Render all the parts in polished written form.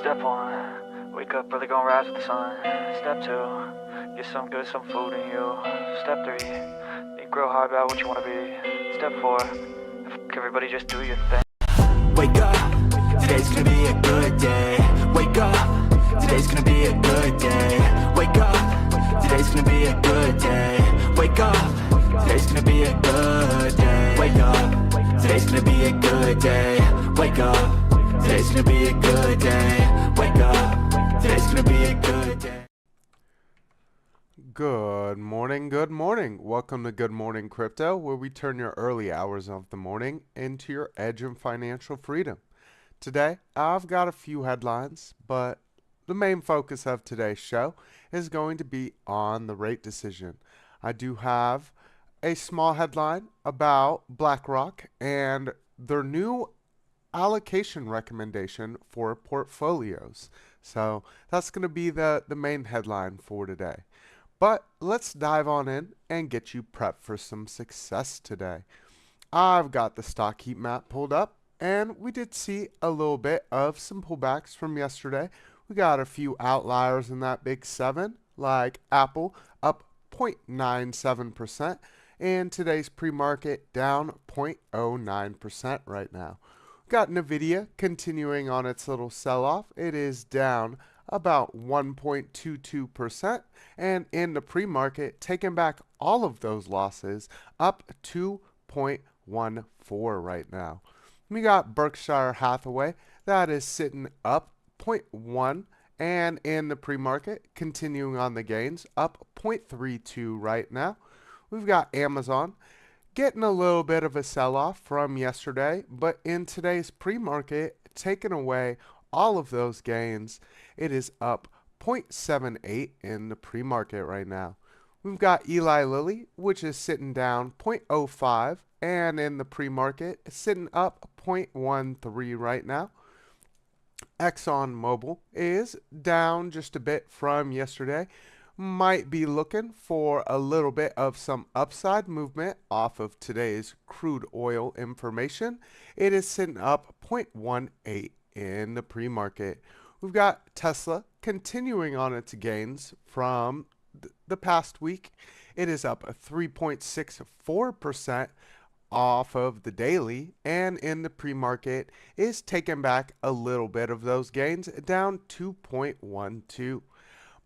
Step 1, wake up early, gonna rise with the sun. Step 2, get some good, some food in you. Step 3, think real hard about what you wanna be. Step 4, everybody just do your thing. Wake up, today's gonna be a good day. Wake up, today's gonna be a good day. Wake up, today's gonna be a good day. Wake up, today's gonna be a good day. Wake up, today's gonna be a good day. Wake up, today's gonna be a good day. Wake up, today's gonna be a good day. Good morning, good morning. Welcome to Good Morning Crypto, where we turn your early hours of the morning into your edge in financial freedom. Today, I've got a few headlines, but the main focus of today's show is going to be on the rate decision. I do have a small headline about BlackRock and their new allocation recommendation for portfolios. So that's going to be the main headline for today. But let's dive on in and get you prepped for some success today. I've got the stock heat map pulled up, and we did see a little bit of some pullbacks from yesterday. We got a few outliers in that big seven, like Apple up 0.97%, and today's pre-market down 0.09% right now. We got Nvidia continuing on its little sell-off. It is down about 1.22%, and in the pre-market, taking back all of those losses, up 2.14 right now. We got Berkshire Hathaway, that is sitting up 0.1, and in the pre-market, continuing on the gains, up 0.32 right now. We've got Amazon getting a little bit of a sell-off from yesterday, but in today's pre-market, taking away all of those gains, it is up 0.78 in the pre-market right now. We've got Eli Lilly, which is sitting down 0.05, and in the pre-market, sitting up 0.13 right now. ExxonMobil is down just a bit from yesterday. Might be looking for a little bit of some upside movement off of today's crude oil information. It is sitting up 0.18 in the pre-market. We've got Tesla continuing on its gains from the past week. It is up 3.64% off of the daily, and in the pre-market is taking back a little bit of those gains, down 2.12.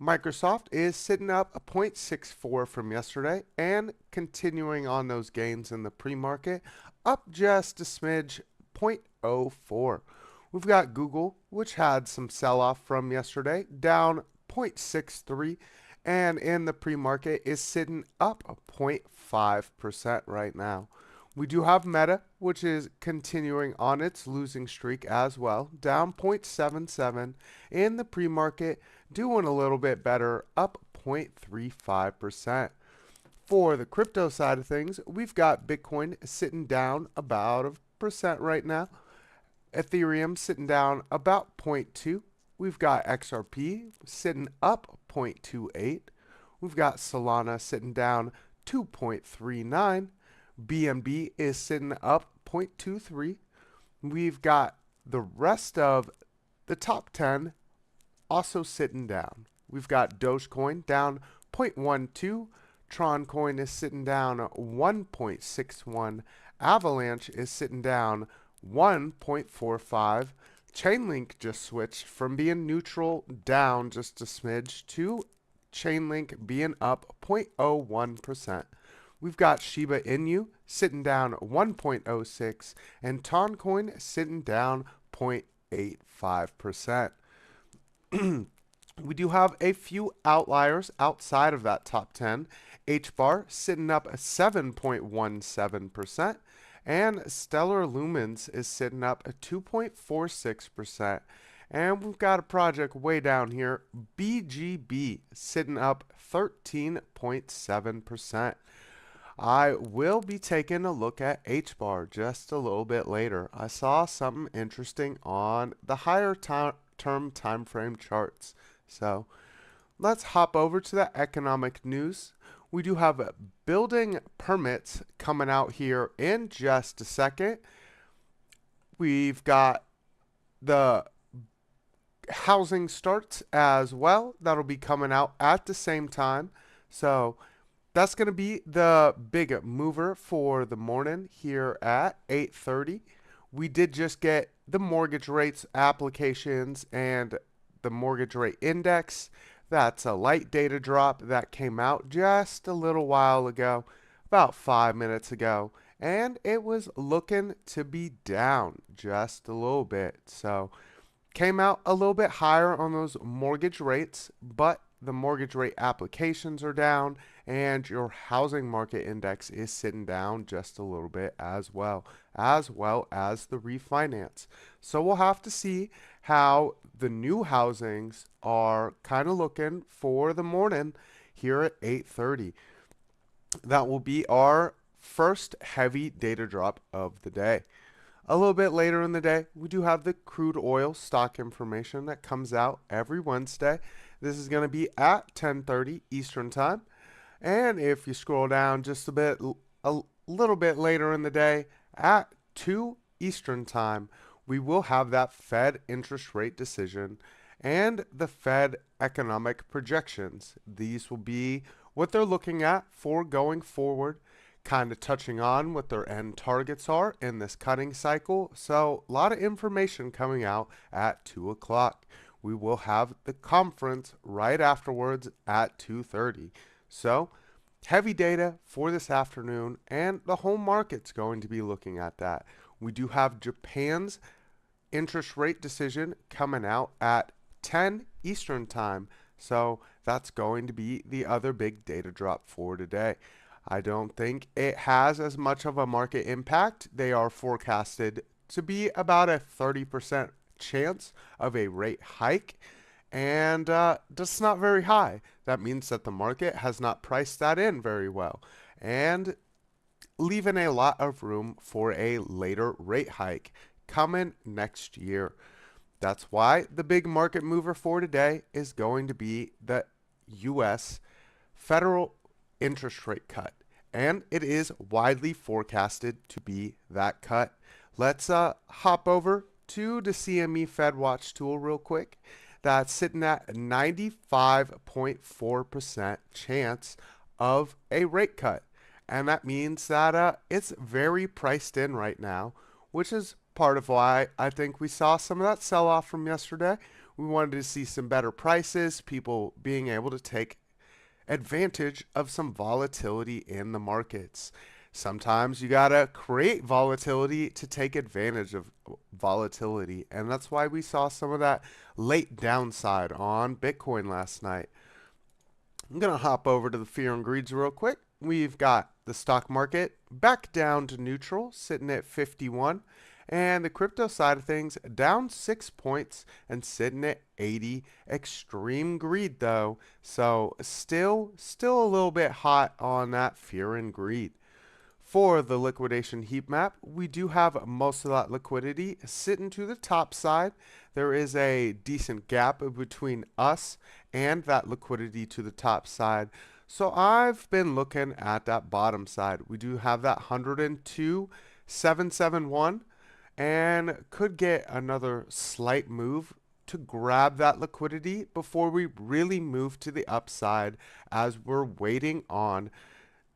Microsoft is sitting up 0.64 from yesterday and continuing on those gains in the pre-market, up just a smidge, 0.04. We've got Google, which had some sell-off from yesterday, down 0.63, and in the pre-market is sitting up 0.5% right now. We do have Meta, which is continuing on its losing streak as well, down 0.77 in the pre-market, doing a little bit better, up 0.35%. For the crypto side of things, we've got Bitcoin sitting down about a percent right now. Ethereum sitting down about 0.2. We've got XRP sitting up 0.28. We've got Solana sitting down 2.39. BNB is sitting up 0.23. We've got the rest of the top 10 also sitting down. We've got Dogecoin down 0.12. Tron coin is sitting down 1.61. Avalanche is sitting down 1.45. Chainlink just switched from being neutral down just a smidge to Chainlink being up 0.01%. We've got Shiba Inu sitting down 1.06 and Toncoin sitting down 0.85%. We do have a few outliers outside of that top 10. HBAR sitting up 7.17%. And Stellar Lumens is sitting up at 2.46%. And we've got a project way down here, BGB, sitting up 13.7%. I will be taking a look at HBAR just a little bit later. I saw something interesting on the higher term time frame charts. So let's hop over to the economic news. We do have building permits coming out here in just a second. We've got the housing starts as well. That'll be coming out at the same time. So that's going to be the big mover for the morning here at 8:30. We did just get the mortgage rates applications and the mortgage rate index. That's a light data drop that came out just a little while ago, about 5 minutes ago, and it was looking to be down just a little bit. So came out a little bit higher on those mortgage rates, but the mortgage rate applications are down and your housing market index is sitting down just a little bit as well as the refinance. So we'll have to see how the new housings are kind of looking for the morning here at 8:30. That will be our first heavy data drop of the day. A little bit later in the day, we do have the crude oil stock information that comes out every Wednesday. This is going to be at 10:30 Eastern Time. And if you scroll down just a little bit later in the day, at 2 Eastern Time, we will have that Fed interest rate decision and the Fed economic projections. These will be what they're looking at for going forward, kind of touching on what their end targets are in this cutting cycle. So a lot of information coming out at 2 o'clock. We will have the conference right afterwards at 2:30. So heavy data for this afternoon, and the whole market's going to be looking at that. We do have Japan's interest rate decision coming out at 10 Eastern Time. So that's going to be the other big data drop for today. I don't think it has as much of a market impact. They are forecasted to be about a 30% chance of a rate hike, and that's not very high. That means that the market has not priced that in very well, and leaving a lot of room for a later rate hike coming next year. That's why the big market mover for today is going to be the U.S. federal interest rate cut, and it is widely forecasted to be that cut. Let's hop over to the CME FedWatch tool real quick. That's sitting at 95.4% chance of a rate cut, and that means that it's very priced in right now, which is part of why I think we saw some of that sell-off from yesterday. We wanted to see some better prices, people being able to take advantage of some volatility in the markets. Sometimes you gotta create volatility to take advantage of volatility, and that's why we saw some of that late downside on Bitcoin last night. I'm gonna hop over to the fear and greeds real quick. We've got the stock market back down to neutral, sitting at 51. And the crypto side of things down 6 points and sitting at 80. Extreme greed though, so still a little bit hot on that fear and greed. For the liquidation heat map, we do have most of that liquidity sitting to the top side. There is a decent gap between us and that liquidity to the top side. So I've been looking at that bottom side. We do have that 102,771. And could get another slight move to grab that liquidity before we really move to the upside as we're waiting on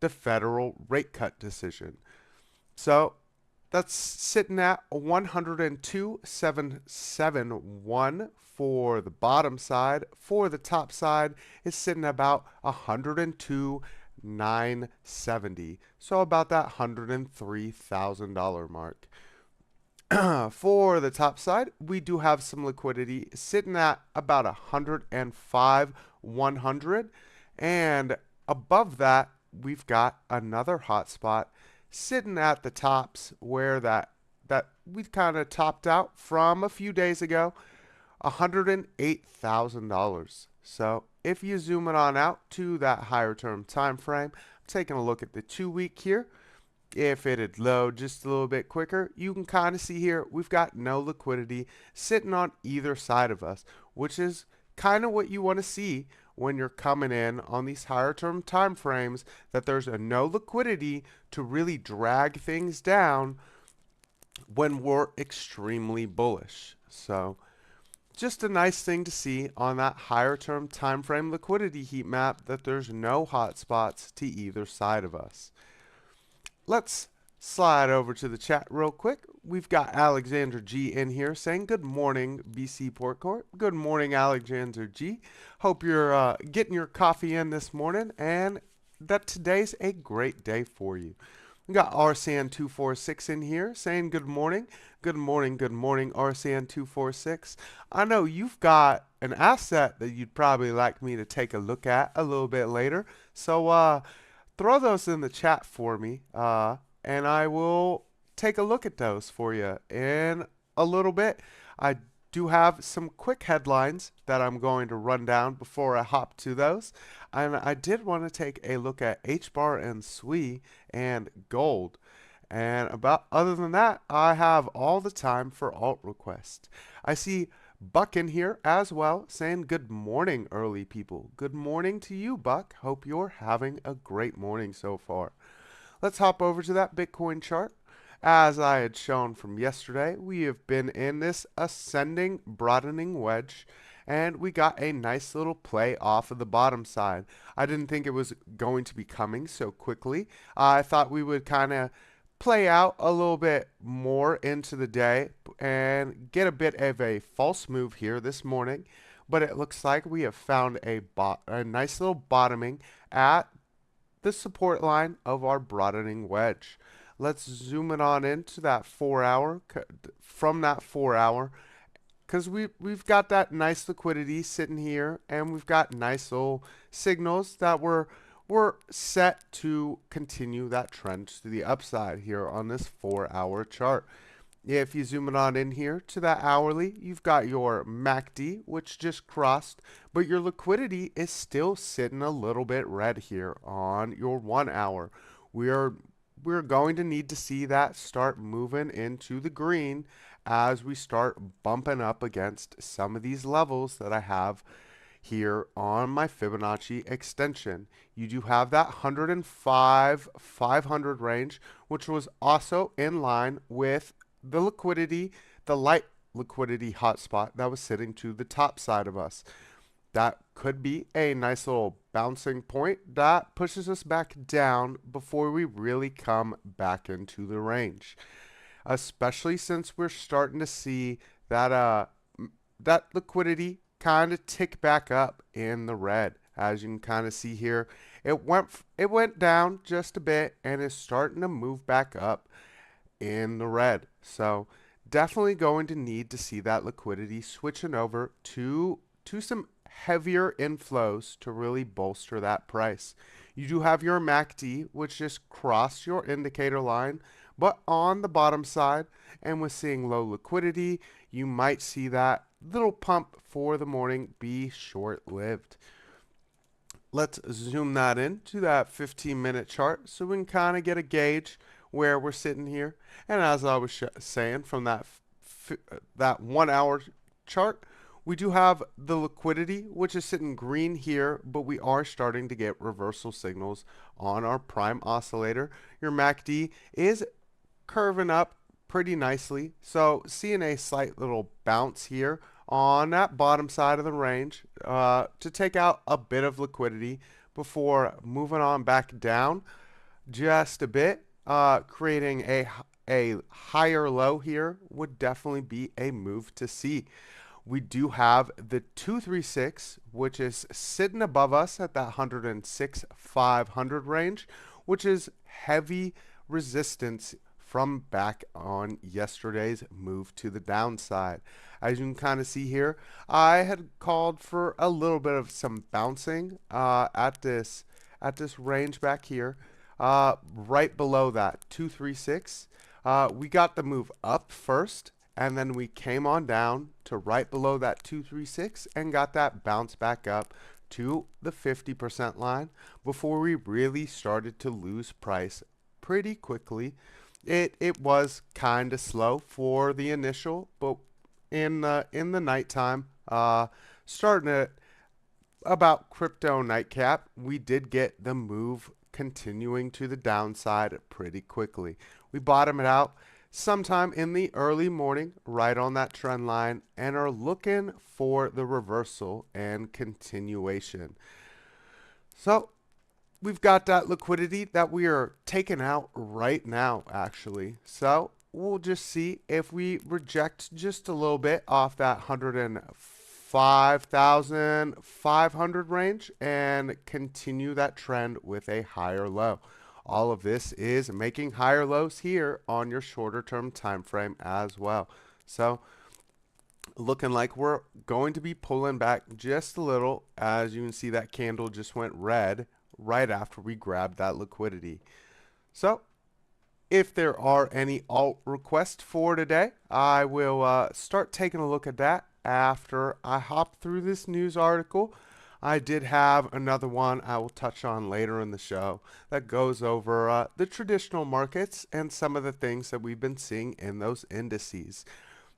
the federal rate cut decision. So that's sitting at 102,771 for the bottom side. For the top side, it's sitting at about 102,970. So about that $103,000 mark. For the top side, we do have some liquidity sitting at about 105,100, and above that we've got another hot spot sitting at the tops where that we kind of topped out from a few days ago, $108,000. So if you zoom it on out to that higher term time frame, I'm taking a look at the 2-week here. If it'd load just a little bit quicker, you can kind of see here we've got no liquidity sitting on either side of us, which is kind of what you want to see when you're coming in on these higher term time frames, that there's no liquidity to really drag things down when we're extremely bullish. So just a nice thing to see on that higher term time frame liquidity heat map that there's no hot spots to either side of us. Let's slide over to the chat real quick. We've got Alexander G in here saying good morning, BC Port Court. Good morning, Alexander G. Hope you're getting your coffee in this morning and that today's a great day for you. We got RCN246 in here saying good morning. Good morning, good morning, RCN246. I know you've got an asset that you'd probably like me to take a look at a little bit later. So throw those in the chat for me, and I will take a look at those for you in a little bit. I do have some quick headlines that I'm going to run down before I hop to those. And I did want to take a look at HBAR and SWE and gold. And other than that, I have all the time for alt requests. I see Buck in here as well saying good morning, early people. Good morning to you, Buck. Hope you're having a great morning so far. Let's hop over to that Bitcoin chart. As I had shown from yesterday, we have been in this ascending, broadening wedge, and we got a nice little play off of the bottom side. I didn't think it was going to be coming so quickly. I thought we would kind of play out a little bit more into the day and get a bit of a false move here this morning, but it looks like we have found a nice little bottoming at the support line of our broadening wedge. Let's zoom it on into that 4 hour, from that 4 hour, because we've got that nice liquidity sitting here, and we've got nice little signals that we're set to continue that trend to the upside here on this 4 hour chart. If you zoom it on in here to that hourly, you've got your MACD, which just crossed, but your liquidity is still sitting a little bit red here on your 1 hour. We're going to need to see that start moving into the green as we start bumping up against some of these levels that I have here on my Fibonacci extension. You do have that 105,500 range, which was also in line with the liquidity, the light liquidity hotspot that was sitting to the top side of us. That could be a nice little bouncing point that pushes us back down before we really come back into the range. Especially since we're starting to see that that liquidity kind of tick back up in the red. As you can kind of see here, it went down just a bit and is starting to move back up in the red. So definitely going to need to see that liquidity switching over to some heavier inflows to really bolster that price. You do have your MACD, which just crossed your indicator line, but on the bottom side, and with seeing low liquidity, you might see that little pump for the morning be short-lived. Let's zoom that in to that 15-minute chart so we can kind of get a gauge where we're sitting here. And as I was saying, from that 1 hour chart, we do have the liquidity, which is sitting green here, but we are starting to get reversal signals on our prime oscillator. Your MACD is curving up pretty nicely, so seeing a slight little bounce here on that bottom side of the range to take out a bit of liquidity before moving on back down just a bit, creating a higher low here would definitely be a move to see. We do have the 236, which is sitting above us at that 106,500 range, which is heavy resistance from back on yesterday's move to the downside. As you can kind of see here, I had called for a little bit of some bouncing at this range back here, right below that 236. We got the move up first, and then we came on down to right below that 236 and got that bounce back up to the 50% line before we really started to lose price pretty quickly. It was kind of slow for the initial, but in the nighttime, starting at about crypto nightcap, we did get the move continuing to the downside pretty quickly. We bottomed it out sometime in the early morning, right on that trend line, and are looking for the reversal and continuation. So we've got that liquidity that we are taking out right now, actually. So we'll just see if we reject just a little bit off that 105,500 range and continue that trend with a higher low. All of this is making higher lows here on your shorter term time frame as well. So looking like we're going to be pulling back just a little. As you can see, that candle just went red right after we grabbed that liquidity. So if there are any alt requests for today, I will start taking a look at that after I hop through this news article. I did have another one I will touch on later in the show that goes over the traditional markets and some of the things that we've been seeing in those indices.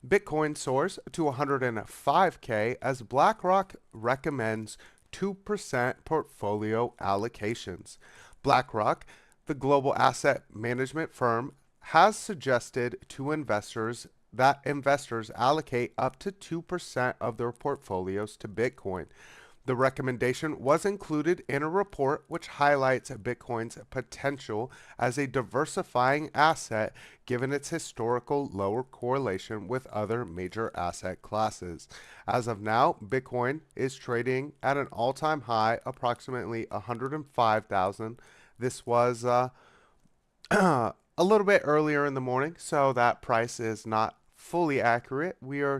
Bitcoin soars to 105K as BlackRock recommends 2% portfolio allocations. BlackRock, the global asset management firm, has suggested to investors that investors allocate up to 2% of their portfolios to Bitcoin. The recommendation was included in a report which highlights Bitcoin's potential as a diversifying asset given its historical lower correlation with other major asset classes. As of now, Bitcoin is trading at an all-time high, approximately 105,000. This was a little bit earlier in the morning, so that price is not fully accurate. We're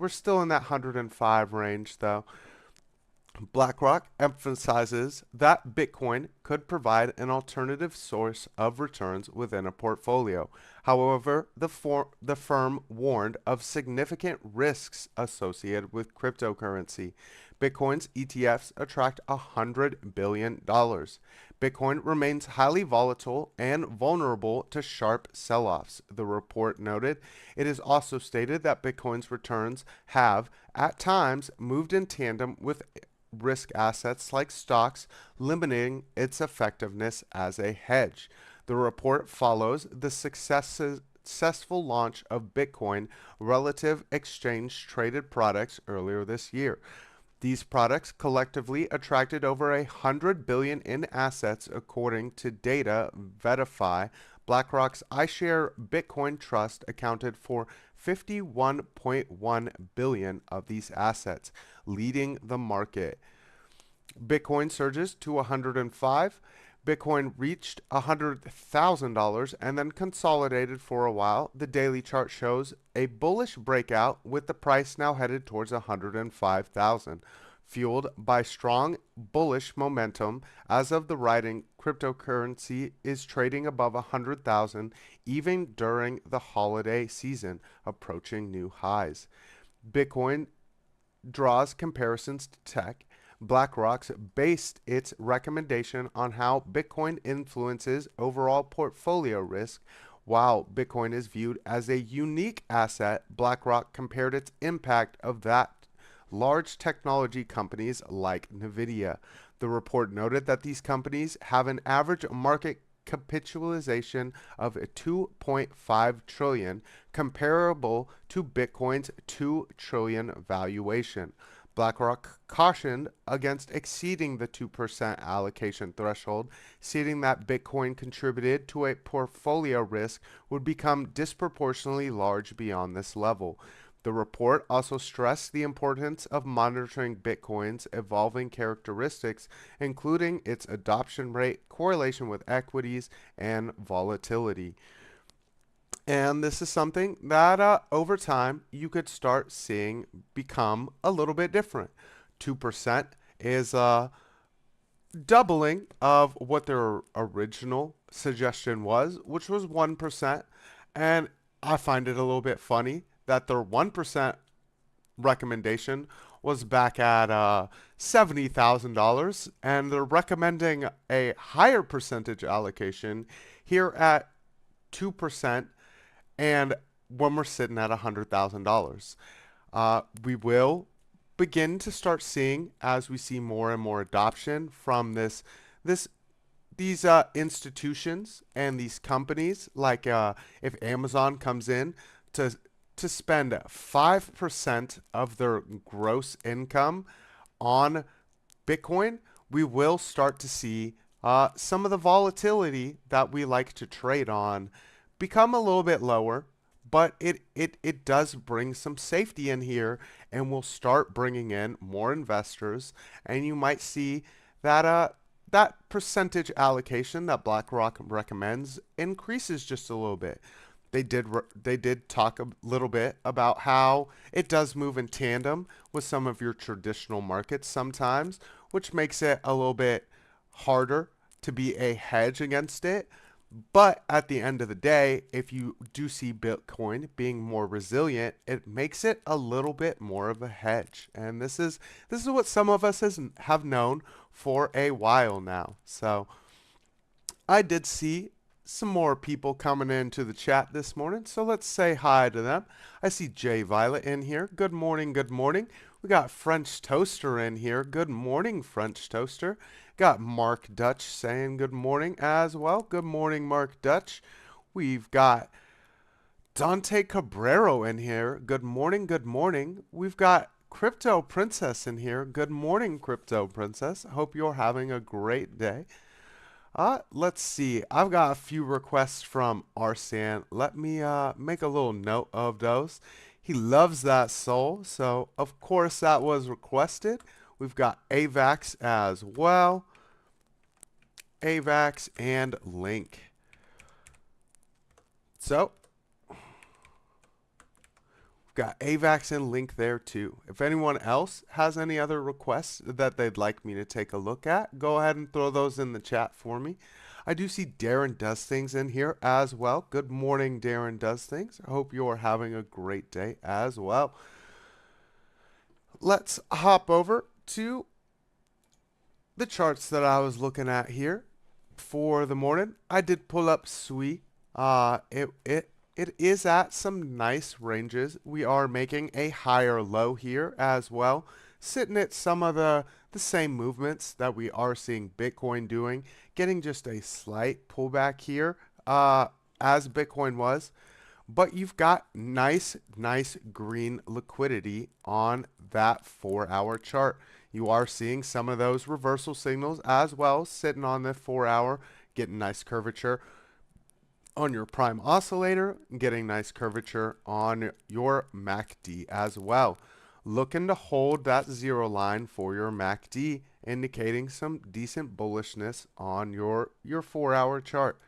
still in that 105 range though. BlackRock emphasizes that Bitcoin could provide an alternative source of returns within a portfolio. However, the firm warned of significant risks associated with cryptocurrency. Bitcoin's ETFs attract $100 billion. Bitcoin remains highly volatile and vulnerable to sharp sell-offs, the report noted. It is also stated that Bitcoin's returns have, at times, moved in tandem with risk assets like stocks, limiting its effectiveness as a hedge. The report follows the successful launch of Bitcoin relative exchange traded products earlier this year. These products collectively attracted over $100 billion in assets according to data Verify. BlackRock's iShares Bitcoin Trust accounted for $51.1 billion of these assets, leading the market. Bitcoin surges to 105. Bitcoin reached $100,000 and then consolidated for a while. The daily chart shows a bullish breakout with the price now headed towards 105,000. Fueled by strong bullish momentum, as of the writing, cryptocurrency is trading above 100,000 even during the holiday season, approaching new highs. Bitcoin draws comparisons to tech. BlackRock's based its recommendation on how Bitcoin influences overall portfolio risk. While Bitcoin is viewed as a unique asset, BlackRock compared its impact of that large technology companies like Nvidia. The report noted that these companies have an average market capitalization of 2.5 trillion, comparable to Bitcoin's 2 trillion valuation. BlackRock cautioned against exceeding the 2% allocation threshold, stating that Bitcoin contributed to a portfolio risk would become disproportionately large beyond this level. The report also stressed the importance of monitoring Bitcoin's evolving characteristics, including its adoption rate, correlation with equities, and volatility. And this is something that over time you could start seeing become a little bit different. 2% is doubling of what their original suggestion was, which was 1%. And I find it a little bit funny that their 1% recommendation was back at $70,000, and they're recommending a higher percentage allocation here at 2%, and when we're sitting at $100,000. We will begin to start seeing, as we see more and more adoption from this these institutions and these companies, like if Amazon comes in to spend 5% of their gross income on Bitcoin, we will start to see some of the volatility that we like to trade on become a little bit lower, but it does bring some safety in here, and will start bringing in more investors, and you might see that that percentage allocation that BlackRock recommends increases just a little bit. They did talk a little bit about how it does move in tandem with some of your traditional markets sometimes, which makes it a little bit harder to be a hedge against it. But at the end of the day, if you do see Bitcoin being more resilient, it makes it a little bit more of a hedge. And this is what some of us have known for a while now. So I did see some more people coming into the chat this morning, so let's say hi to them. I see Jay Violet in here. Good morning, good morning. We got French Toaster in here. Good morning, French Toaster. Got Mark Dutch saying good morning as well. Good morning, Mark Dutch. We've got Dante Cabrero in here. Good morning, good morning. We've got Crypto Princess in here. Good morning, Crypto Princess. Hope you're having a great day. Let's see. I've got a few requests from Arsan. Let me make a little note of those. He loves that soul, so of course that was requested. We've got AVAX as well. AVAX and Link. So got AVAX and Link there too. If anyone else has any other requests that they'd like me to take a look at, go ahead and throw those in the chat for me. I do see Darren Does Things in here as well. Good morning, Darren Does Things. I hope you're having a great day as well. Let's hop over to the charts that I was looking at here for the morning. I did pull up SWI. It is at some nice ranges. We are making a higher low here as well, sitting at some of the same movements that we are seeing Bitcoin doing, getting just a slight pullback here as Bitcoin was. But you've got nice green liquidity on that 4-hour chart. You are seeing some of those reversal signals as well, sitting on the 4-hour, getting nice curvature on your prime oscillator, getting nice curvature on your MACD as well. Looking to hold that 0 line for your MACD, indicating some decent bullishness on your 4-hour chart.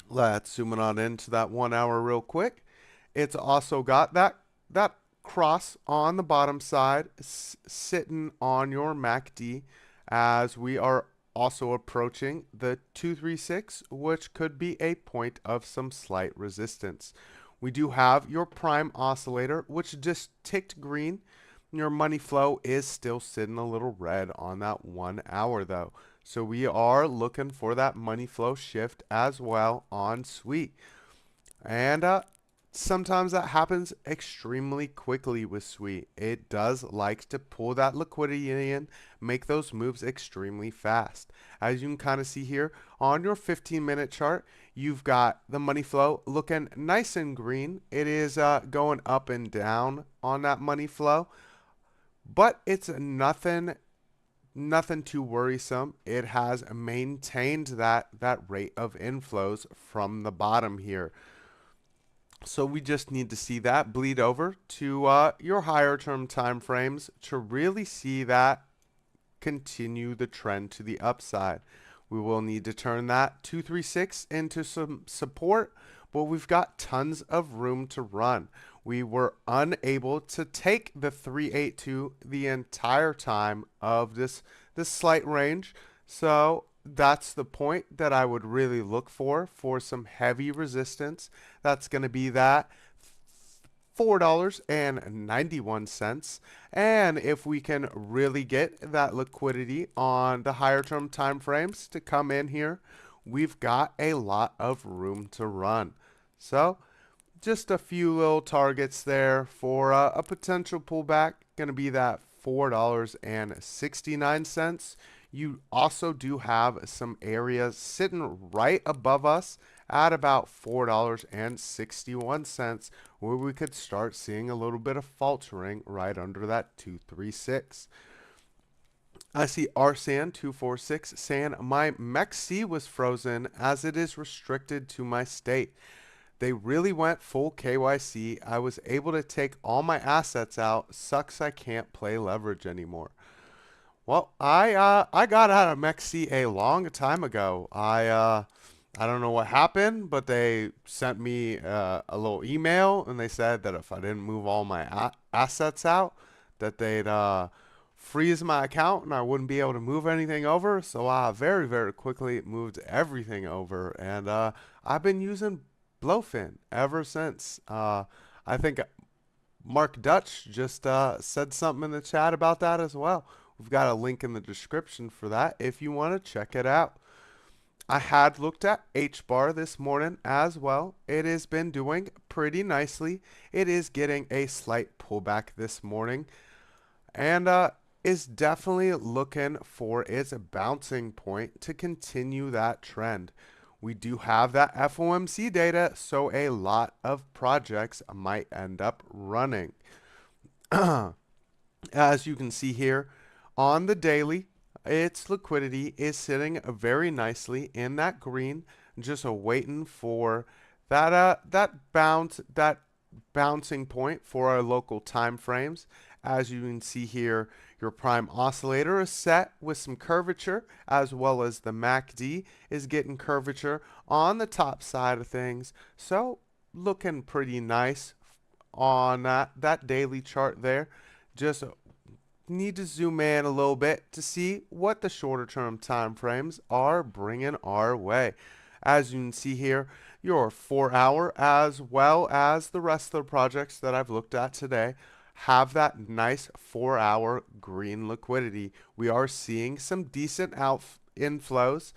Let's zoom on into that 1 hour real quick. It's also got that cross on the bottom side sitting on your MACD, as we are also approaching the 236, which could be a point of some slight resistance. We do have your prime oscillator, which just ticked green. Your money flow is still sitting a little red on that 1 hour though. So we are looking for that money flow shift as well on SWI. And sometimes that happens extremely quickly with SWI. It does like to pull that liquidity in, make those moves extremely fast. As you can kind of see here on your 15-minute chart, you've got the money flow looking nice and green. It is going up and down on that money flow, but it's nothing too worrisome. It has maintained that rate of inflows from the bottom here. So we just need to see that bleed over to your higher term time frames to really see that continue the trend to the upside. We will need to turn that 236 into some support, but we've got tons of room to run. We were unable to take the 382 the entire time of this slight range. So that's the point that I would really look for some heavy resistance. That's going to be that $4.91. And if we can really get that liquidity on the higher term time frames to come in here, we've got a lot of room to run. So just a few little targets there for a potential pullback. Going to be that $4.69. You also do have some areas sitting right above us at about $4.61, where we could start seeing a little bit of faltering right under that 236. I see RSAN 246 saying my MEXC was frozen as it is restricted to my state. They really went full KYC. I was able to take all my assets out. Sucks I can't play leverage anymore. Well, I got out of MEXC a long time ago. I don't know what happened, but they sent me a little email and they said that if I didn't move all my assets out, that they'd freeze my account and I wouldn't be able to move anything over. So I very, very quickly moved everything over, and I've been using Blowfin ever since. I think Mark Dutch just said something in the chat about that as well. We've got a link in the description for that if you want to check it out. I had looked at HBAR this morning as well. It has been doing pretty nicely. It is getting a slight pullback this morning, and is definitely looking for its bouncing point to continue that trend. We do have that FOMC data, so a lot of projects might end up running. As you can see here on the daily, its liquidity is sitting very nicely in that green, just waiting for that bouncing point for our local time frames. As you can see here, your prime oscillator is set with some curvature, as well as the MACD is getting curvature on the top side of things. So looking pretty nice on that daily chart there. Just need to zoom in a little bit to see what the shorter term time frames are bringing our way. As you can see here, your 4-hour as well as the rest of the projects that I've looked at today have that nice 4-hour green liquidity. We are seeing some decent inflows,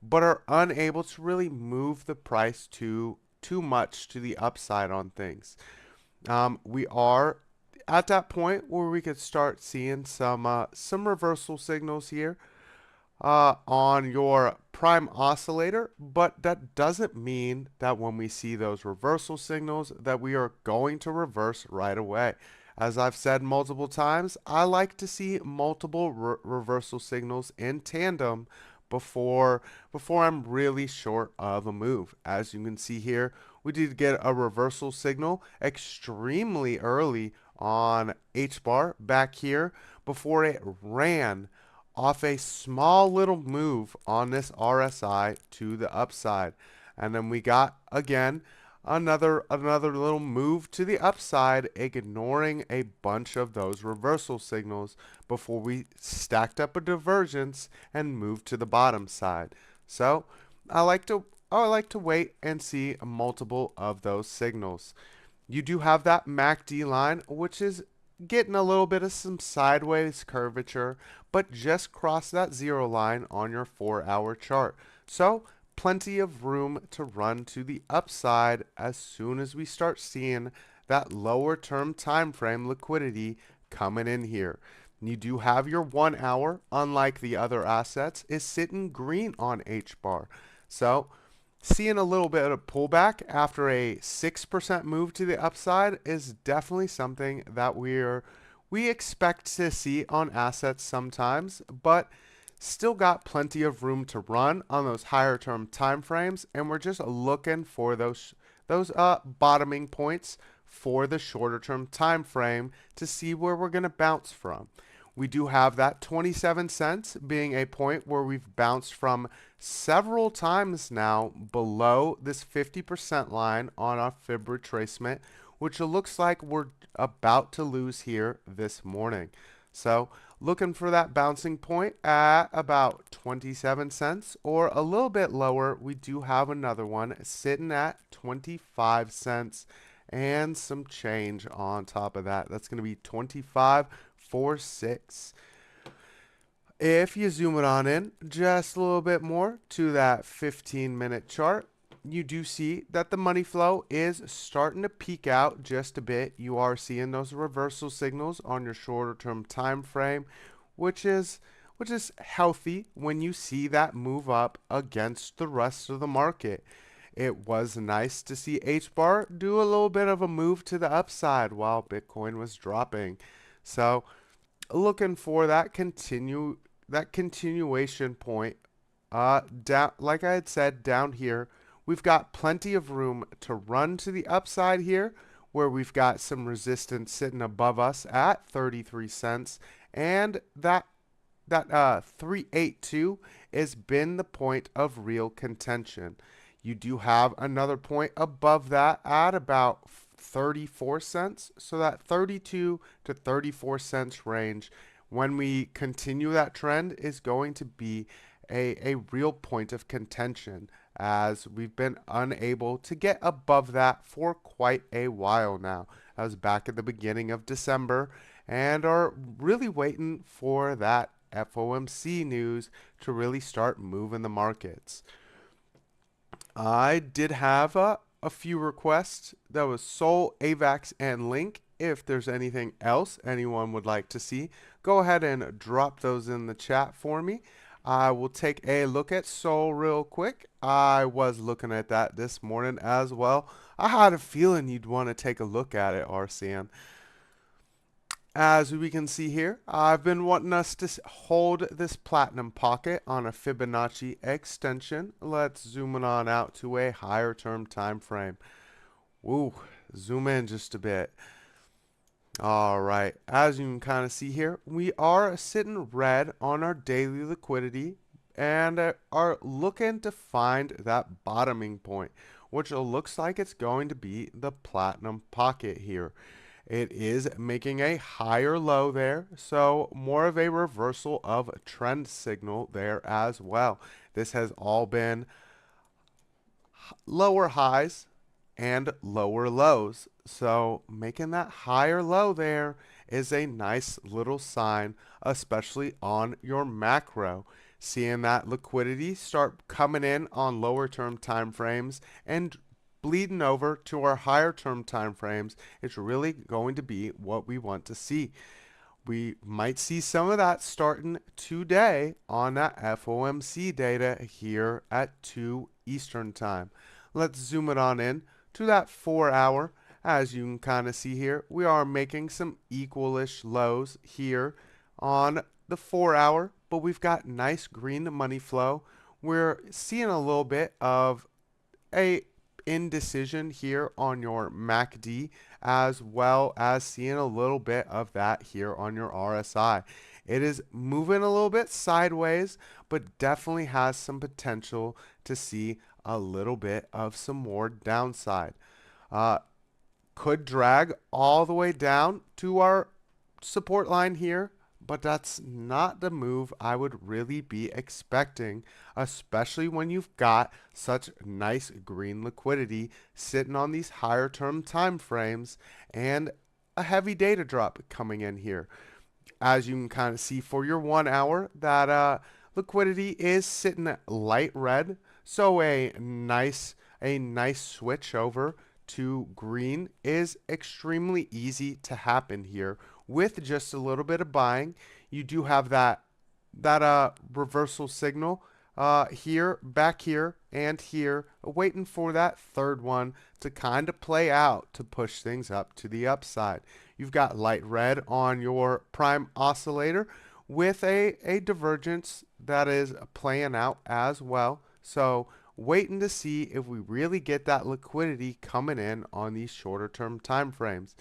but are unable to really move the price too much to the upside on things. We are at that point where we could start seeing some reversal signals here on your prime oscillator, but that doesn't mean that when we see those reversal signals that we are going to reverse right away. As I've said multiple times, I like to see multiple reversal signals in tandem before I'm really short of a move. As you can see here, we did get a reversal signal extremely early on HBAR back here before it ran off a small little move on this RSI to the upside. And then we got again another little move to the upside, ignoring a bunch of those reversal signals before we stacked up a divergence and moved to the bottom side. So I like to wait and see multiple of those signals. You do have that MACD line, which is getting a little bit of some sideways curvature, but just cross that 0 line on your 4-hour chart. So plenty of room to run to the upside as soon as we start seeing that lower term time frame liquidity coming in here. You do have your 1-hour, unlike the other assets, is sitting green on HBAR. So seeing a little bit of pullback after a 6% move to the upside is definitely something that we expect to see on assets sometimes, but still got plenty of room to run on those higher term time frames, and we're just looking for those bottoming points for the shorter term time frame to see where we're going to bounce from. We do have that 27 cents being a point where we've bounced from several times now below this 50% line on our fib retracement, which it looks like we're about to lose here this morning. So looking for that bouncing point at about 27 cents or a little bit lower. We do have another one sitting at 25 cents and some change on top of that. That's going to be 25.46. If you zoom it on in just a little bit more to that 15-minute chart, you do see that the money flow is starting to peak out just a bit. You are seeing those reversal signals on your shorter term time frame, which is which is healthy when you see that move up against the rest of the market. It was nice to see HBAR do a little bit of a move to the upside while Bitcoin was dropping. So looking for that continuation point. Down, like I had said, down here, we've got plenty of room to run to the upside here, where we've got some resistance sitting above us at 33 cents, and that 382 has been the point of real contention. You do have another point above that at about 34 cents, so that 32 to 34 cents range, when we continue that trend, is going to be a real point of contention, as we've been unable to get above that for quite a while now. I was back at the beginning of December and are really waiting for that FOMC news to really start moving the markets. I did have a few requests. That was Sol, AVAX, and Link. If there's anything else anyone would like to see, go ahead and drop those in the chat for me. I will take a look at Sol real quick. I was looking at that this morning as well. I had a feeling you'd want to take a look at it, RCN. As we can see here, I've been wanting us to hold this platinum pocket on a Fibonacci extension. Let's zoom it on out to a higher term time frame. Woo, zoom in just a bit. All right, as you can kind of see here, we are sitting red on our daily liquidity and are looking to find that bottoming point, which looks like it's going to be the platinum pocket here. It is making a higher low there, so more of a reversal of a trend signal there as well. This has all been lower highs and lower lows, so making that higher low there is a nice little sign, especially on your macro. Seeing that liquidity start coming in on lower term time frames and bleeding over to our higher term time frames, it's really going to be what we want to see. We might see some of that starting today on that FOMC data here at 2 Eastern time. Let's zoom it on in to that 4 hour. As you can kind of see here, we are making some equalish lows here on the 4 hour, but we've got nice green money flow. We're seeing a little bit of a indecision here on your MACD, as well as seeing a little bit of that here on your RSI. It is moving a little bit sideways, but definitely has some potential to see a little bit of some more downside. Could drag all the way down to our support line here, but that's not the move I would really be expecting, especially when you've got such nice green liquidity sitting on these higher term time frames and a heavy data drop coming in here. As you can kind of see for your 1 hour, that liquidity is sitting light red, so a nice switch over to green is extremely easy to happen here with just a little bit of buying. You do have that reversal signal here, back here, and here, waiting for that third one to kind of play out to push things up to the upside. You've got light red on your prime oscillator with a divergence that is playing out as well. So waiting to see if we really get that liquidity coming in on these shorter term time frames.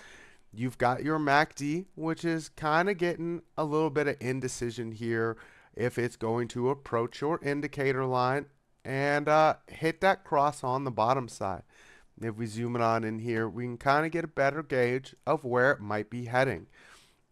You've got your MACD, which is kind of getting a little bit of indecision here if it's going to approach your indicator line and hit that cross on the bottom side. If we zoom it on in here, we can kind of get a better gauge of where it might be heading.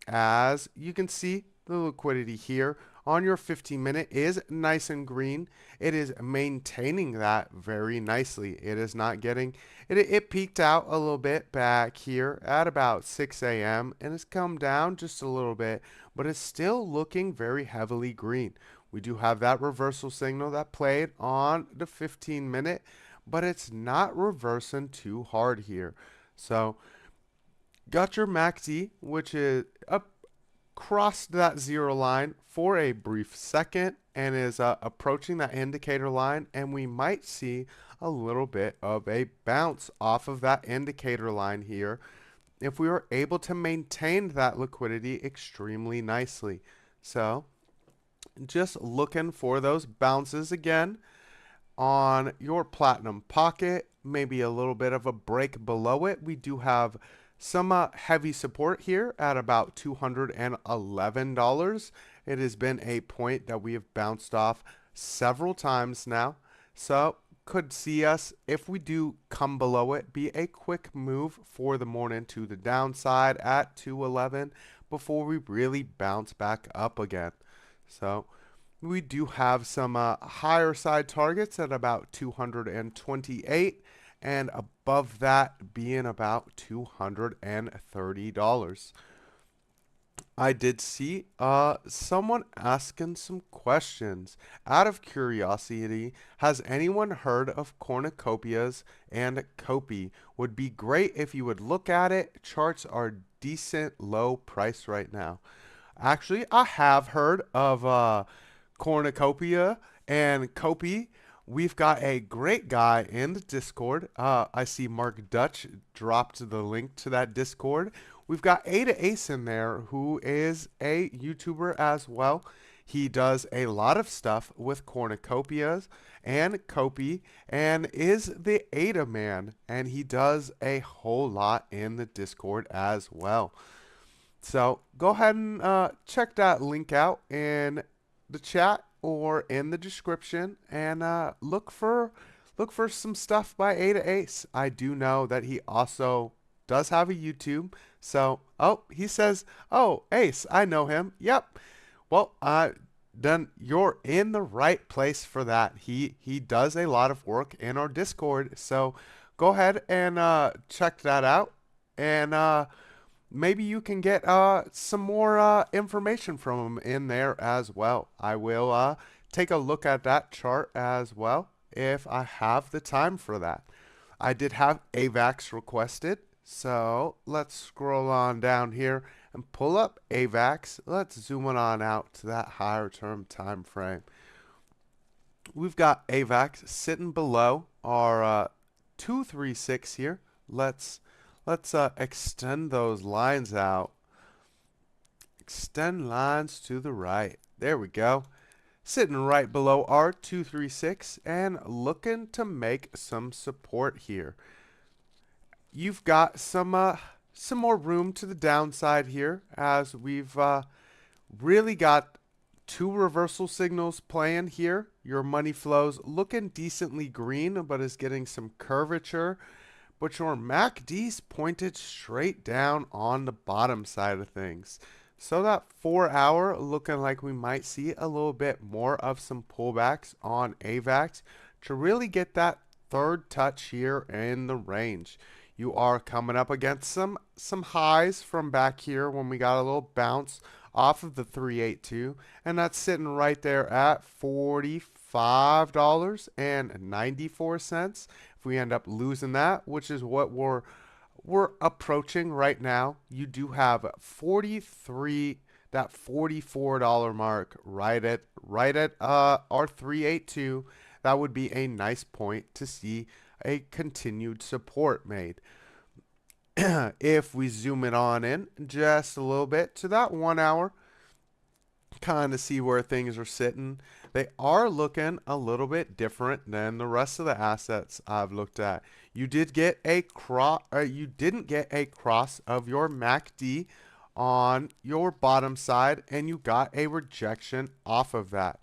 As you can see, the liquidity here on your 15-minute is nice and green. It is maintaining that very nicely. It is not getting, it peaked out a little bit back here at about 6 a.m. and has come down just a little bit, but it's still looking very heavily green. We do have that reversal signal that played on the 15-minute, but it's not reversing too hard here. So got your MACD, which is up crossed that zero line for a brief second and is approaching that indicator line, and we might see a little bit of a bounce off of that indicator line here if we were able to maintain that liquidity extremely nicely. So just looking for those bounces again on your platinum pocket, maybe a little bit of a break below it. We do have some heavy support here at about $211. It has been a point that we have bounced off several times now. So could see us, if we do come below it, be a quick move for the morning to the downside at 211 before we really bounce back up again. So we do have some higher side targets at about 228, and above that being about $230. I did see someone asking some questions. Out of curiosity, has anyone heard of cornucopias and copy? Would be great if you would look at it. Charts are decent low price right now. Actually, I have heard of cornucopia and copy. We've got a great guy in the Discord. I see Mark Dutch dropped the link to that Discord. We've got Ada Ace in there, who is a YouTuber as well. He does a lot of stuff with cornucopias and copy and is the Ada man. And he does a whole lot in the Discord as well. So go ahead and check that link out in the chat or in the description, and look for some stuff by Ada Ace. I do know that he also does have a YouTube. So, oh, he says, oh, Ace, I know him. Yep. Well, then you're in the right place for that. He does a lot of work in our Discord. So go ahead and check that out, and maybe you can get some more information from him in there as well. I will take a look at that chart as well if I have the time for that. I did have AVAX requested, so let's scroll on down here and pull up AVAX. Let's zoom it on out to that higher term time frame. We've got AVAX sitting below our 236 here. Let's extend those lines out. Extend lines to the right. There we go. Sitting right below our 236 and looking to make some support here. You've got some more room to the downside here, as we've really got two reversal signals playing here. Your money flows looking decently green, but is getting some curvature. But your MACD's pointed straight down on the bottom side of things. So that 4 hour looking like we might see a little bit more of some pullbacks on AVAX to really get that third touch here in the range. You are coming up against some highs from back here when we got a little bounce off of the 382, and that's sitting right there at $45.94. If we end up losing that, which is what we're approaching right now, you do have that $44 mark right at our 382. That would be a nice point to see a continued support made. If we zoom it on in just a little bit to that 1 hour, kind of see where things are sitting. They are looking a little bit different than the rest of the assets I've looked at. You did get a you didn't get a cross of your MACD on your bottom side, and you got a rejection off of that.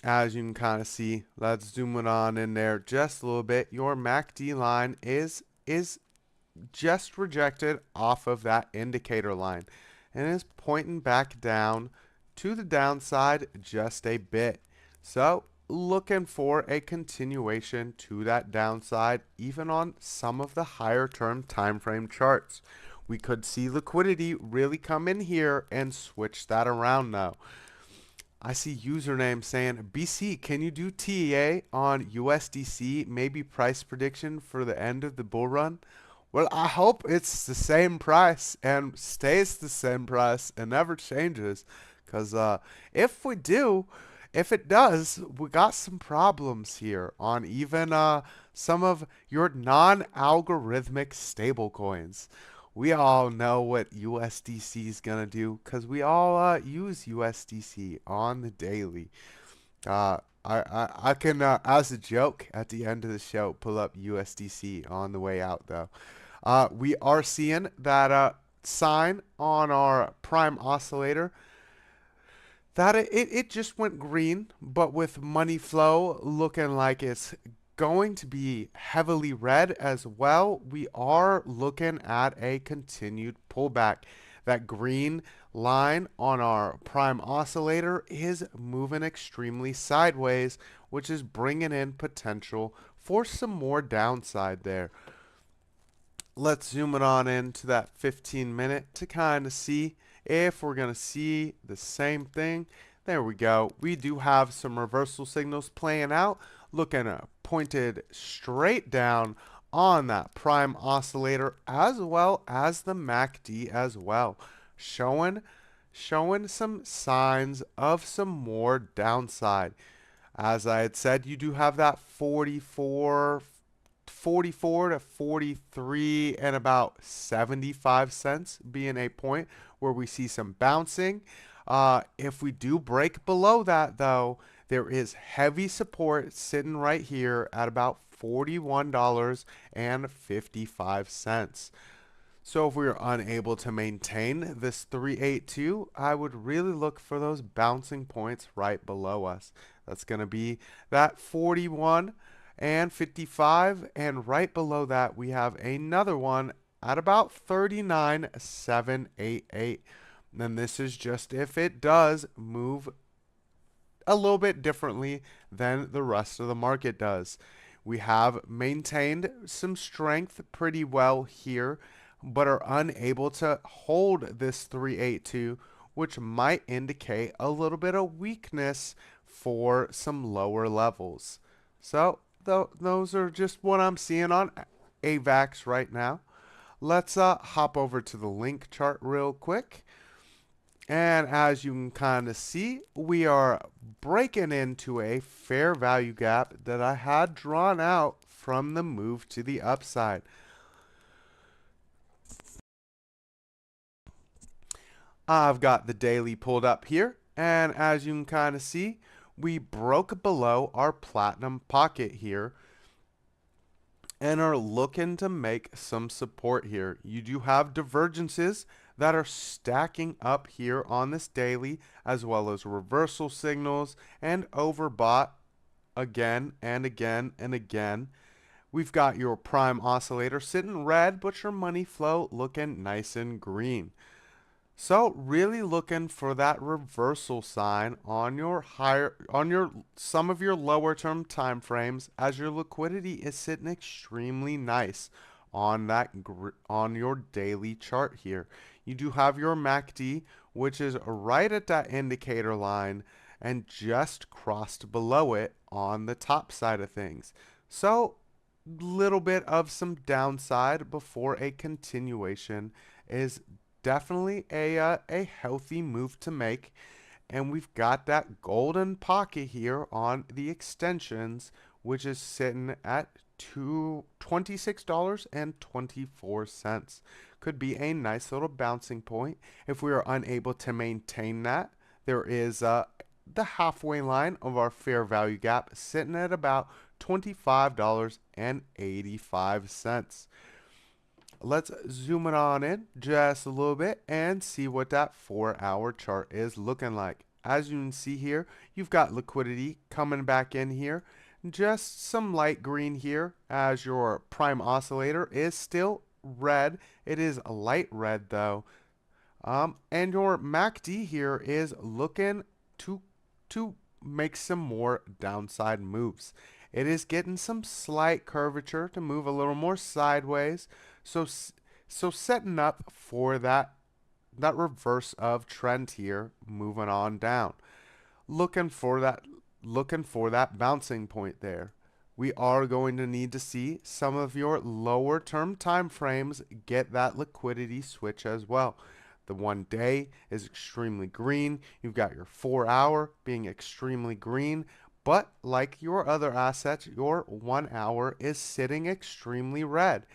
As you can kind of see, let's zoom it on in there just a little bit. Your MACD line is just rejected off of that indicator line and is pointing back down to the downside just a bit. So looking for a continuation to that downside, even on some of the higher term time frame charts. We could see liquidity really come in here and switch that around now. I see username saying, BC, can you do TEA on USDC, maybe price prediction for the end of the bull run? Well, I hope it's the same price and stays the same price and never changes. Because if we do, if it does, we got some problems here on even some of your non-algorithmic stablecoins. We all know what USDC is going to do because we all use USDC on the daily. I can, as a joke at the end of the show, pull up USDC on the way out, though. We are seeing that sign on our prime oscillator that it just went green, but with money flow looking like it's going to be heavily red as well. We are looking at a continued pullback. That green line on our prime oscillator is moving extremely sideways, which is bringing in potential for some more downside there. Let's zoom it on into that 15-minute to kind of see if we're going to see the same thing. There we go. We do have some reversal signals playing out, looking pointed straight down on that prime oscillator as well as the MACD as well, showing some signs of some more downside. As I had said, you do have that 44 to 43 and about 75 cents being a point where we see some bouncing. If we do break below that, though, there is heavy support sitting right here at about $41.55. So if we are unable to maintain this 382, I would really look for those bouncing points right below us. That's going to be that 41 and 55, and right below that we have another one at about 39.788. And this is just if it does move a little bit differently than the rest of the market does. We have maintained some strength pretty well here, but are unable to hold this 382, which might indicate a little bit of weakness for some lower levels. So those are just what I'm seeing on AVAX right now. Let's hop over to the link chart real quick. And as you can kind of see, we are breaking into a fair value gap that I had drawn out from the move to the upside. I've got the daily pulled up here, and as you can kind of see, we broke below our platinum pocket here and are looking to make some support here. You do have divergences that are stacking up here on this daily, as well as reversal signals and overbought again and again and again. We've got your prime oscillator sitting red, but your money flow looking nice and green. So really looking for that reversal sign on your some of your lower term time frames, as your liquidity is sitting extremely nice on your daily chart here. You do have your MACD, which is right at that indicator line and just crossed below it on the top side of things. So little bit of some downside before a continuation is definitely a healthy move to make. And we've got that golden pocket here on the extensions, which is sitting at $26.24. Could be a nice little bouncing point. If we are unable to maintain that, there is the halfway line of our fair value gap sitting at about $25.85. Let's zoom it on in just a little bit and see what that 4-hour chart is looking like. As you can see here, you've got liquidity coming back in here. Just some light green here, as your prime oscillator is still red. It is a light red though. And your MACD here is looking to make some more downside moves. It is getting some slight curvature to move a little more sideways. So setting up for that reverse of trend here, moving on down. Looking for that bouncing point there. we are going to need to see some of your lower term time frames get that liquidity switch as well. The 1 day is extremely green. You've got your 4 hour being extremely green. But like your other assets, your 1 hour is sitting extremely red.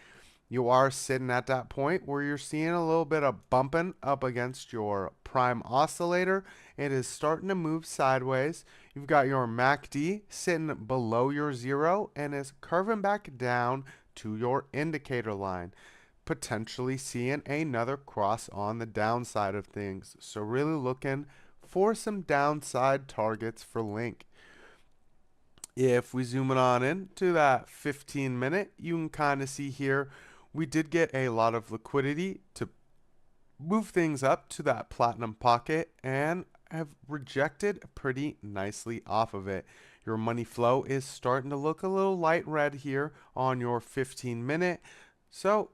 You are sitting at that point where you're seeing a little bit of bumping up against your prime oscillator. It is starting to move sideways. You've got your MACD sitting below your 0 and is curving back down to your indicator line, potentially seeing another cross on the downside of things. So really looking for some downside targets for Link. If we zoom it on in to that 15-minute, you can kind of see here we did get a lot of liquidity to move things up to that platinum pocket and have rejected pretty nicely off of it. Your money flow is starting to look a little light red here on your 15-minute. So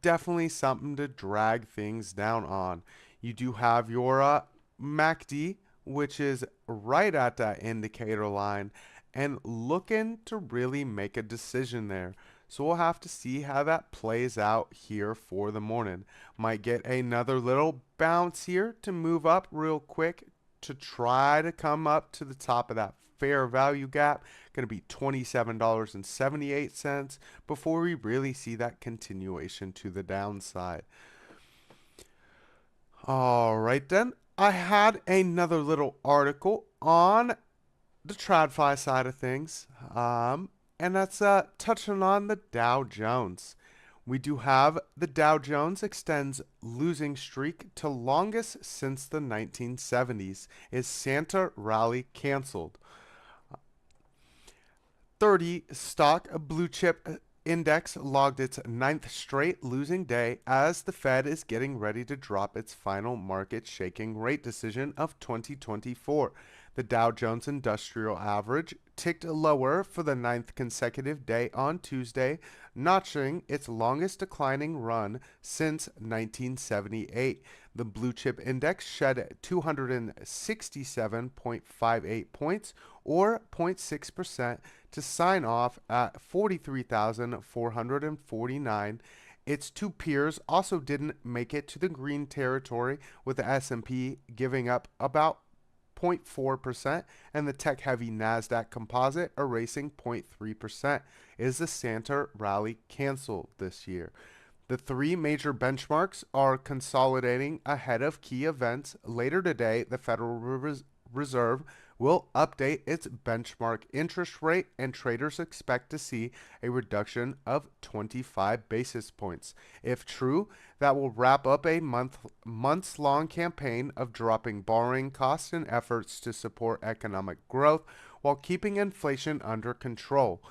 definitely something to drag things down on. You do have your MACD, which is right at that indicator line and looking to really make a decision there. So we'll have to see how that plays out here for the morning. Might get another little bounce here to move up real quick to try to come up to the top of that fair value gap. Going to be $27.78 before we really see that continuation to the downside. All right then. I had another little article on the TradFi side of things. And that's touching on the Dow Jones. We do have the Dow Jones extends losing streak to longest since the 1970s. Is Santa rally canceled? 30 stock blue chip index logged its 9th straight losing day as the Fed is getting ready to drop its final market shaking rate decision of 2024. The Dow Jones Industrial average ticked lower for the 9th consecutive day on Tuesday, notching its longest declining run since 1978. The blue chip index shed 267.58 points, or 0.6%, to sign off at 43,449. Its two peers also didn't make it to the green territory, with the S&P giving up about 0.4% and the tech-heavy NASDAQ composite erasing 0.3%. Is the Santa rally canceled this year? The three major benchmarks are consolidating ahead of key events. Later today, the Federal Reserve will update its benchmark interest rate, and traders expect to see a reduction of 25 basis points. If true, that will wrap up a months-long campaign of dropping borrowing costs and efforts to support economic growth while keeping inflation under control.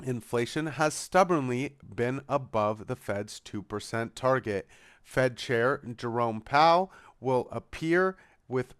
Inflation has stubbornly been above the Fed's 2% target. Fed Chair Jerome Powell will appear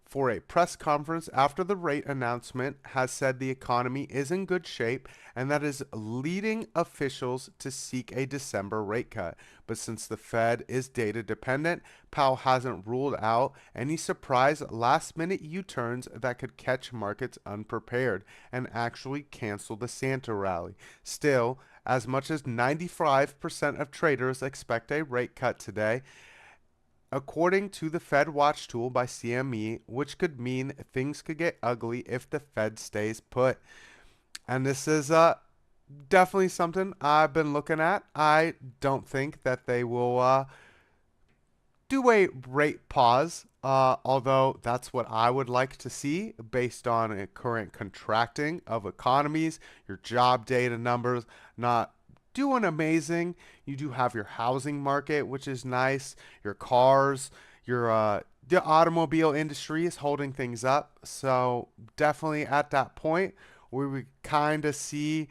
for a press conference after the rate announcement, has said the economy is in good shape and that is leading officials to seek a December rate cut. But since the Fed is data dependent, Powell hasn't ruled out any surprise last-minute U-turns that could catch markets unprepared and actually cancel the Santa rally. Still, as much as 95% of traders expect a rate cut today, according to the FedWatch tool by CME, which could mean things could get ugly if the Fed stays put. And this is definitely something I've been looking at. I don't think that they will do a rate pause, although that's what I would like to see based on a current contracting of economies, your job data numbers not doing amazing. You do have your housing market, which is nice, your cars, your the automobile industry is holding things up. So definitely at that point where we kind of see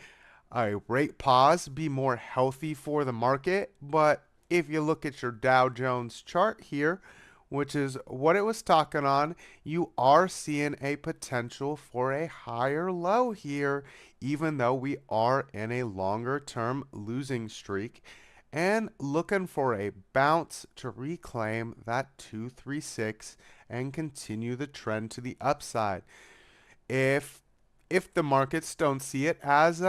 a rate pause be more healthy for the market. But if you look at your Dow Jones chart here, which is what it was talking on, you are seeing a potential for a higher low here, even though we are in a longer term losing streak, and looking for a bounce to reclaim that 236 and continue the trend to the upside. If if the markets don't see it as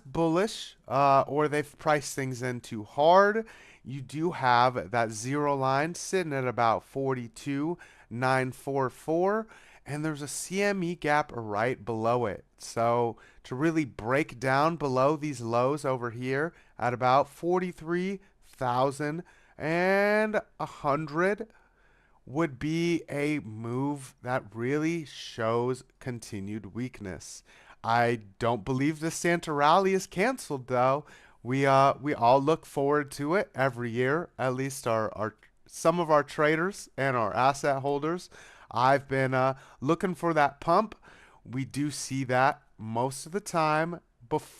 bullish, or they've priced things in too hard, you do have that zero line sitting at about 42,944, and there's a CME gap right below it. So to really break down below these lows over here at about 43,100 would be a move that really shows continued weakness. I don't believe the Santa rally is canceled though. We all look forward to it every year, at least our some of our traders and our asset holders. I've been looking for that pump. We do see that most of the time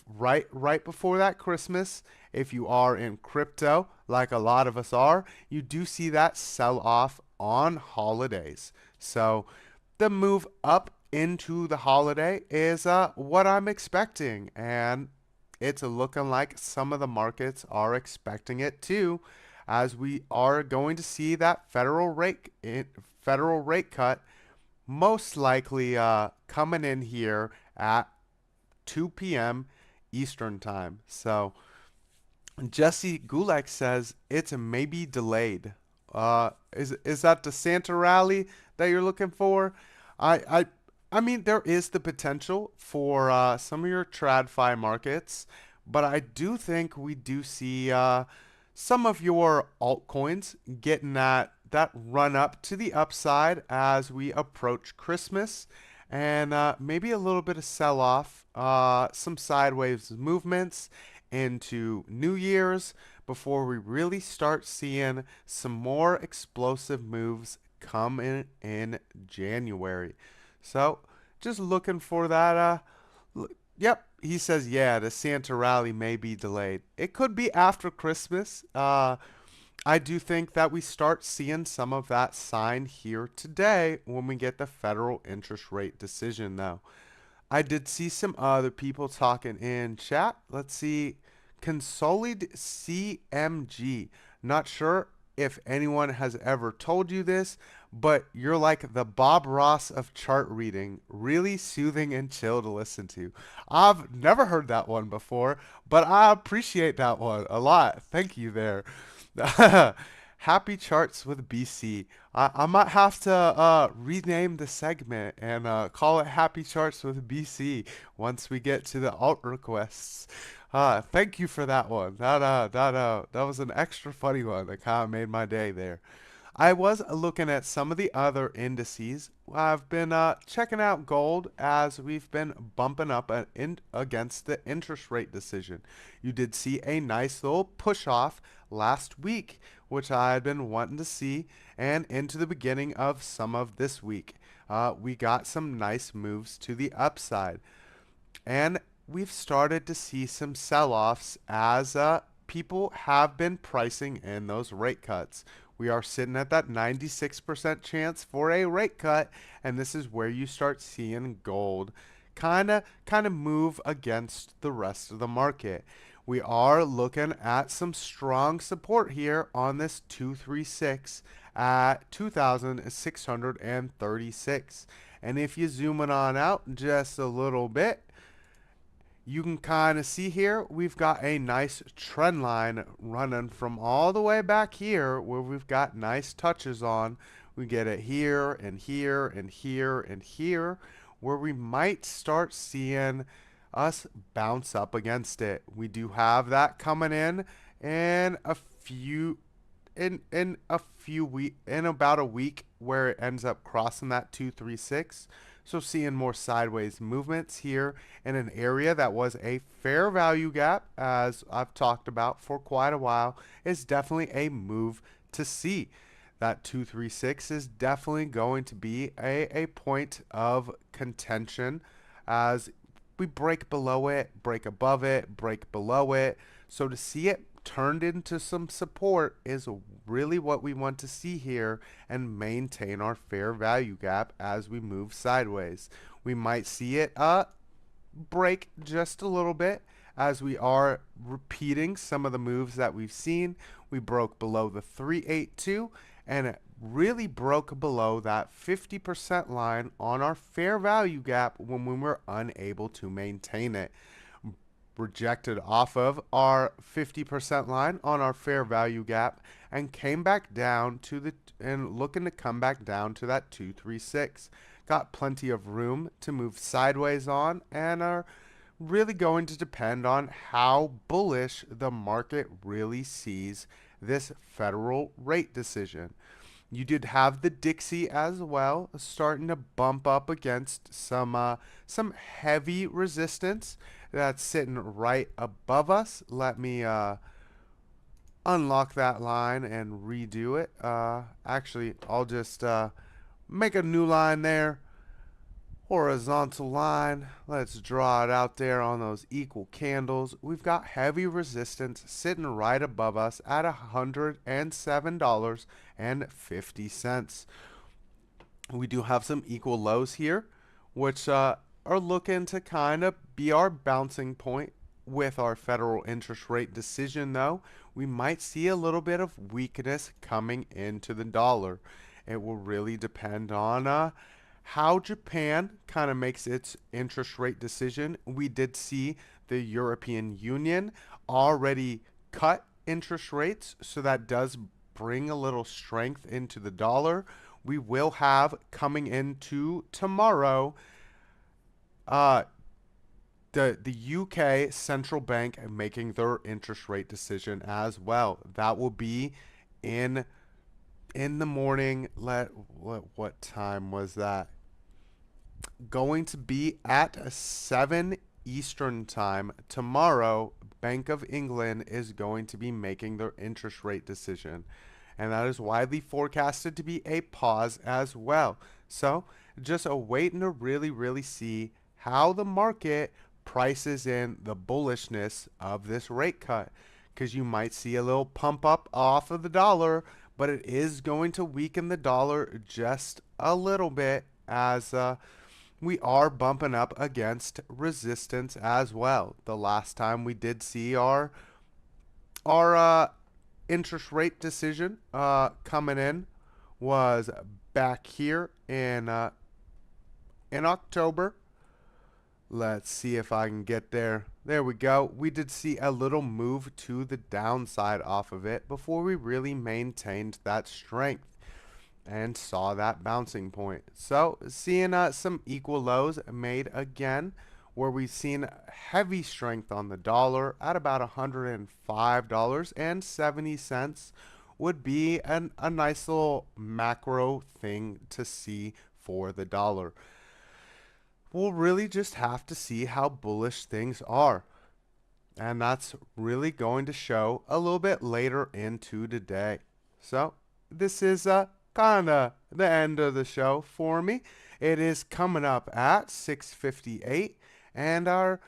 right before that Christmas. If you are in crypto, like a lot of us are, you do see that sell off on holidays. So the move up into the holiday is what I'm expecting, and it's looking like some of the markets are expecting it too, as we are going to see that federal rate cut most likely coming in here at 2 p.m. Eastern time. So Jesse Gulak says it's maybe delayed. Is that the Santa rally that you're looking for? I mean, there is the potential for some of your TradFi markets, but I do think we do see some of your altcoins getting that run up to the upside as we approach Christmas, and maybe a little bit of sell-off, some sideways movements into New Year's before we really start seeing some more explosive moves come in January. So just looking for that. Yep, he says, yeah, the Santa rally may be delayed. It could be after Christmas. I do think that we start seeing some of that sign here today when we get the federal interest rate decision, though. I did see some other people talking in chat. Let's see. Consolid CMG. Not sure if anyone has ever told you this, but you're like the Bob Ross of chart reading. Really soothing and chill to listen to. I've never heard that one before, but I appreciate that one a lot. Thank you there. Happy charts with BC. I might have to rename the segment and call it Happy Charts with BC once we get to the alt requests. Thank you for that one. That was an extra funny one that kind of made my day there. I was looking at some of the other indices. I've been checking out gold as we've been bumping up against the interest rate decision. You did see a nice little push off last week, which I had been wanting to see, and into the beginning of some of this week. We got some nice moves to the upside, and we've started to see some sell-offs as people have been pricing in those rate cuts. We are sitting at that 96% chance for a rate cut, and this is where you start seeing gold kind of move against the rest of the market. We are looking at some strong support here on this 236 at 2,636. And if you zoom it on out just a little bit, you can kind of see here we've got a nice trend line running from all the way back here where we've got nice touches on. We get it here and here and here and here, where we might start seeing us bounce up against it. We do have that coming in a few in about a week, where it ends up crossing that 236. So seeing more sideways movements here in an area that was a fair value gap, as I've talked about for quite a while, is definitely a move to see. That 236 is definitely going to be a point of contention as we break below it, break above it, break below it. So to see it turned into some support is really what we want to see here, and maintain our fair value gap as we move sideways. We might see it break just a little bit as we are repeating some of the moves that we've seen. We broke below the 382 and really broke below that 50% line on our fair value gap when we were unable to maintain it. Rejected off of our 50% line on our fair value gap and came back down to looking to come back down to that 236. Got plenty of room to move sideways on and are really going to depend on how bullish the market really sees this federal rate decision. You did have the Dixie as well, starting to bump up against some heavy resistance that's sitting right above us. Let me unlock that line and redo it. Actually, I'll just make a new line there. Horizontal line. Let's draw it out there on those equal candles. We've got heavy resistance sitting right above us at $107.50. We do have some equal lows here, which are looking to kind of be our bouncing point with our federal interest rate decision, though. We might see a little bit of weakness coming into the dollar. It will really depend on how Japan kind of makes its interest rate decision. We did see the European Union already cut interest rates, so that does bring a little strength into the dollar. We will have coming into tomorrow the UK central bank making their interest rate decision as well. That will be in the morning. What time was that? Going to be at 7 Eastern time tomorrow. Bank of England is going to be making their interest rate decision, and that is widely forecasted to be a pause as well. So just waiting to really see how the market prices in the bullishness of this rate cut, because you might see a little pump up off of the dollar, but it is going to weaken the dollar just a little bit as we are bumping up against resistance as well. The last time we did see our interest rate decision coming in was back here in October. Let's see if I can get there. There we go. We did see a little move to the downside off of it before we really maintained that strength and saw that bouncing point. So seeing some equal lows made again, where we've seen heavy strength on the dollar at about $105.70 would be a nice little macro thing to see for the dollar. We'll really just have to see how bullish things are, and that's really going to show a little bit later into the day. So this is kind of the end of the show for me. It is coming up at 6:58, and I've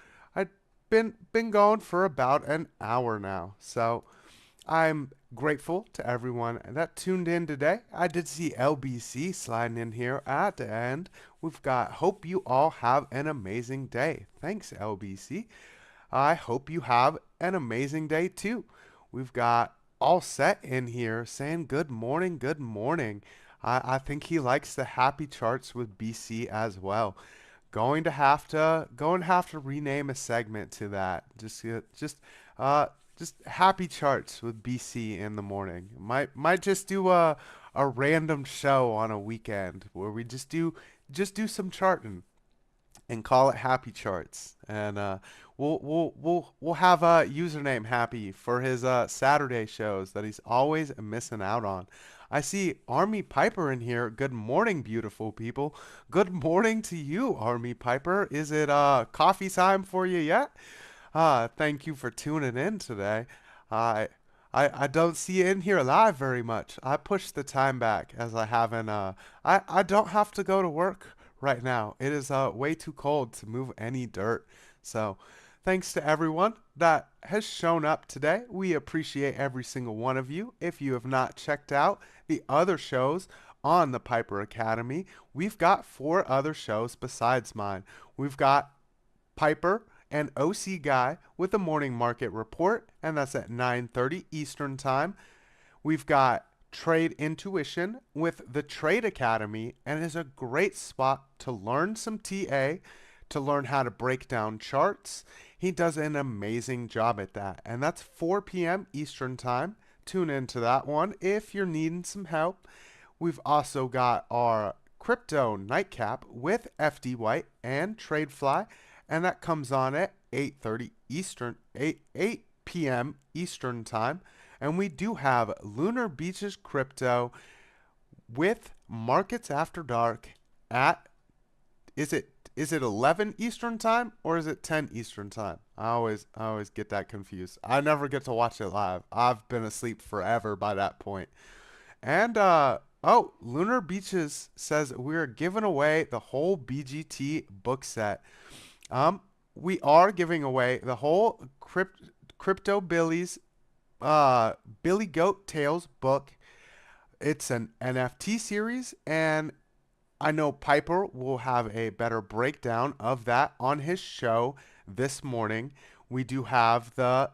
been going for about an hour now. So I'm grateful to everyone that tuned in today. I did see LBC sliding in here at the end. We've got, hope you all have an amazing day. Thanks, LBC. I hope you have an amazing day too. We've got all set in here saying good morning, good morning. I think he likes the happy charts with BC as well. Going to have to rename a segment to that. Just happy charts with BC in the morning. Might just do a random show on a weekend where we just do some charting and call it happy charts. And we'll have a username Happy for his Saturday shows that he's always missing out on. I see Army Piper in here. Good morning, beautiful people. Good morning to you, Army Piper. Is it coffee time for you yet? Thank you for tuning in today. I don't see you in here live very much. I pushed the time back as I haven't. I don't have to go to work right now. It is way too cold to move any dirt. So thanks to everyone that has shown up today. We appreciate every single one of you. If you have not checked out the other shows on the Piper Academy, we've got 4 other shows besides mine. We've got Piper and OC Guy with the morning market report, and that's at 9:30 Eastern time. We've got trade intuition with the Trade Academy and is a great spot to learn some TA, to learn how to break down charts. He does an amazing job at that. And that's 4 p.m. Eastern Time. Tune into that one if you're needing some help. We've also got our Crypto Nightcap with FD White and TradeFly, and that comes on at 8:30 Eastern, 8 p.m. Eastern Time. And we do have Lunar Beaches Crypto with Markets After Dark at, is it 11 Eastern Time or is it 10 Eastern Time? I always get that confused. I never get to watch it live. I've been asleep forever by that point. And Lunar Beaches says we're giving away the whole BGT book set. We are giving away the whole Crypto Billy's Billy Goat Tales book. It's an NFT series, and I know Piper will have a better breakdown of that on his show this morning. We do have a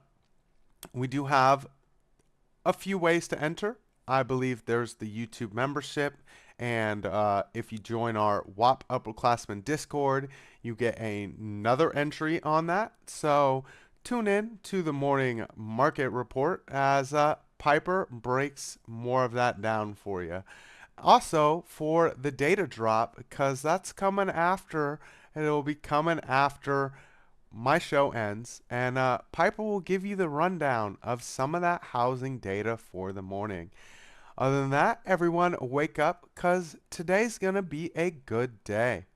few ways to enter. I believe there's the YouTube membership, and if you join our WAP Upperclassmen Discord, you get another entry on that. So tune in to the morning market report as Piper breaks more of that down for you. Also, for the data drop, because that's coming after, and it'll be coming after my show ends, and Piper will give you the rundown of some of that housing data for the morning. Other than that, everyone wake up, because today's going to be a good day.